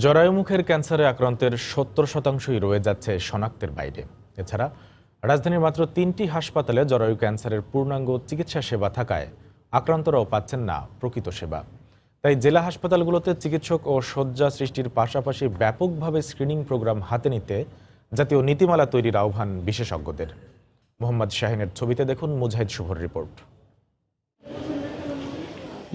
জরায়ুমুখের ক্যান্সারে আক্রান্তের ৭০% রয়ে যাচ্ছে শনাক্তের বাইরে। এছাড়া রাজধানীর মাত্র ৩টি হাসপাতালে জরায়ু ক্যান্সারের পূর্ণাঙ্গ চিকিৎসা সেবা থাকায় আক্রান্তরাও পাচ্ছেন না প্রকৃত সেবা। তাই জেলা হাসপাতালগুলোতে চিকিৎসক ও শয্যা সৃষ্টির পাশাপাশি ব্যাপকভাবে স্ক্রিনিং প্রোগ্রাম হাতে নিতে জাতীয় নীতিমালা তৈরির আহ্বান বিশেষজ্ঞদের। মোহাম্মদ শাহিনের ছবিতে দেখুন মুজাহিদ শুভর রিপোর্ট।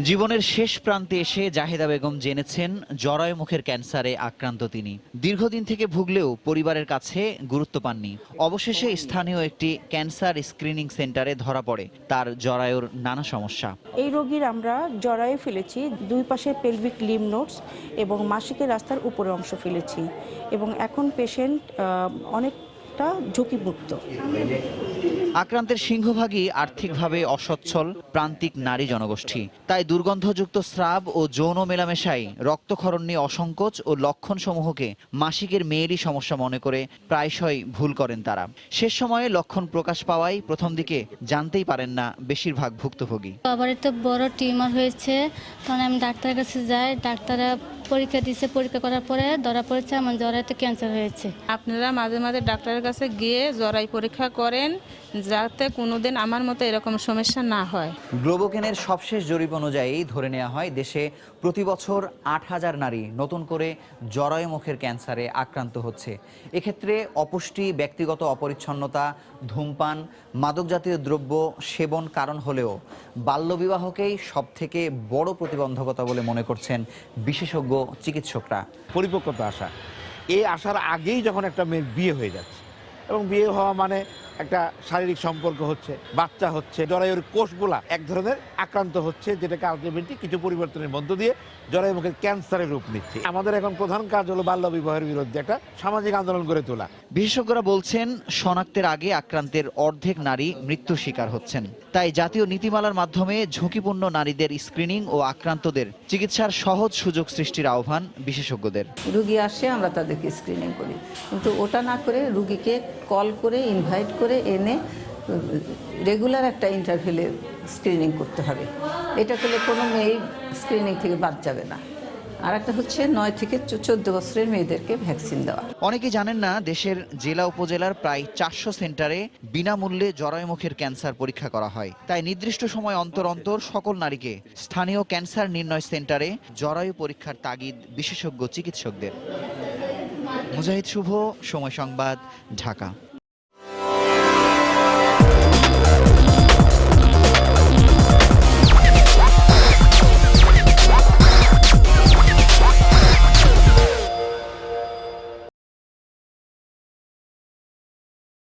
জীবনের শেষ প্রান্তে এসে জাহেদা বেগম জেনেছেন জরায়ুমুখের ক্যান্সারে আক্রান্ত তিনি। দীর্ঘদিন থেকে ভুগলেও পরিবারের কাছে গুরুত্ব পাননি। অবশেষে স্থানীয় একটি ক্যান্সার স্ক্রিনিং সেন্টারে ধরা পড়ে তার জরায়ুর নানা সমস্যা। এই রোগীর আমরা জরায়ু ফেলেছি, দুই পাশে পেলভিক লিম্ফ নোডস এবং মাসিকের রাস্তার উপরের অংশ ফেলেছি এবং এখন পেশেন্ট অনেকটা ঝুঁকিমুক্ত। আক্রান্তের সিংহভাগই আর্থিকভাবে অসচ্ছল প্রান্তিক নারী জনগোষ্ঠী। তাই দুর্গন্ধযুক্ত স্রাব ও যৌন মেলামেশায় রক্তক্ষরণ নিয়ে অসংকোচ ও লক্ষণসমূহকে মাসিকের মেয়েরই সমস্যা মনে করে প্রায়শই ভুল করেন তারা। শেষ সময়ে লক্ষণ প্রকাশ পাওয়ায় প্রথম দিকে জানতেই পারেন না বেশিরভাগ ভুক্তভোগী। বাবার তো বড় টিউমার হয়েছে, তখন আমি ডাক্তারের কাছে যাই, ডাক্তাররা পরীক্ষা দিয়েছে, পরীক্ষা করার পরে ধরা পড়েছে আমার জরায়ুতে ক্যান্সার হয়েছে। আপনারা মাঝে মাঝে ডাক্তারের কাছে গিয়ে জরায়ু পরীক্ষা করেন, যাতে কোনোদিন আমার মতো এরকম সমস্যা না হয়। গ্লোবোকেনের সবশেষ জরিপ অনুযায়ী ধরে নেওয়া হয় দেশে প্রতি বছর ৮,০০০ নারী নতুন করে জরায়ুমুখের ক্যান্সারে আক্রান্ত হচ্ছে। এক্ষেত্রে অপুষ্টি, ব্যক্তিগত অপরিচ্ছন্নতা, ধূমপান, মাদক জাতীয় দ্রব্য সেবন কারণ হলেও বাল্যবিবাহকেই সবথেকে বড় প্রতিবন্ধকতা বলে মনে করছেন বিশেষজ্ঞ চিকিৎসকরা। পরিপক্কতা আসা, এই আসার আগেই যখন একটা মেয়ের বিয়ে হয়ে যাচ্ছে এবং বিয়ে হওয়া মানে একটা শারীরিক সম্পর্ক হচ্ছে, বাচ্চা হচ্ছে, জরায়ুর কোষগুলা এক ধরনের আক্রান্ত হচ্ছে, যেটাকে আলটিমেটলি কিছু পরিবর্তনের মধ্য দিয়ে জরায়ুমুখের ক্যান্সারের রূপ নিচ্ছে। আমাদের এখন প্রধান কাজ হলো বাল্য বিবাহের বিরুদ্ধে একটা সামাজিক আন্দোলন গড়ে তোলা। বিশেষজ্ঞরা বলছেন শনাক্তের আগে আক্রান্তের অর্ধেক নারী মৃত্যুর শিকার হচ্ছেন। তাই জাতীয় নীতিমালার মাধ্যমে ঝুঁকিপূর্ণ নারীদের স্ক্রিনিং ও আক্রান্তদের চিকিৎসার সহজ সুযোগ সৃষ্টির আহ্বান বিশেষজ্ঞদের। রুগী আসে, আমরা তাদেরকে স্ক্রিনিং করি, কিন্তু ওটা না করে রুগীকে কল করে ইনভাইট করে এনে রেগুলার একটা ইন্টারভিউলে স্ক্রিনিং করতে হবে। এটা করলে কোনো মেয়ে স্ক্রিনিং থেকে বাদ যাবে না। আর একটা হচ্ছে 9 থেকে 14 বছরের মেয়েদেরকে ভ্যাকসিন দেওয়া। অনেকে জানেন না দেশের জেলা উপজেলার প্রায় 400 সেন্টারে বিনামূল্যে জরায়ুমুখের ক্যান্সার পরীক্ষা করা হয়। তাই নির্দিষ্ট সময় অন্তর অন্তর সকল নারীকে স্থানীয় ক্যান্সার নির্ণয় সেন্টারে জরায়ু পরীক্ষার তাগিদ বিশেষজ্ঞ চিকিৎসকদের। মুজাহিদ শুভ, সময় সংবাদ, ঢাকা।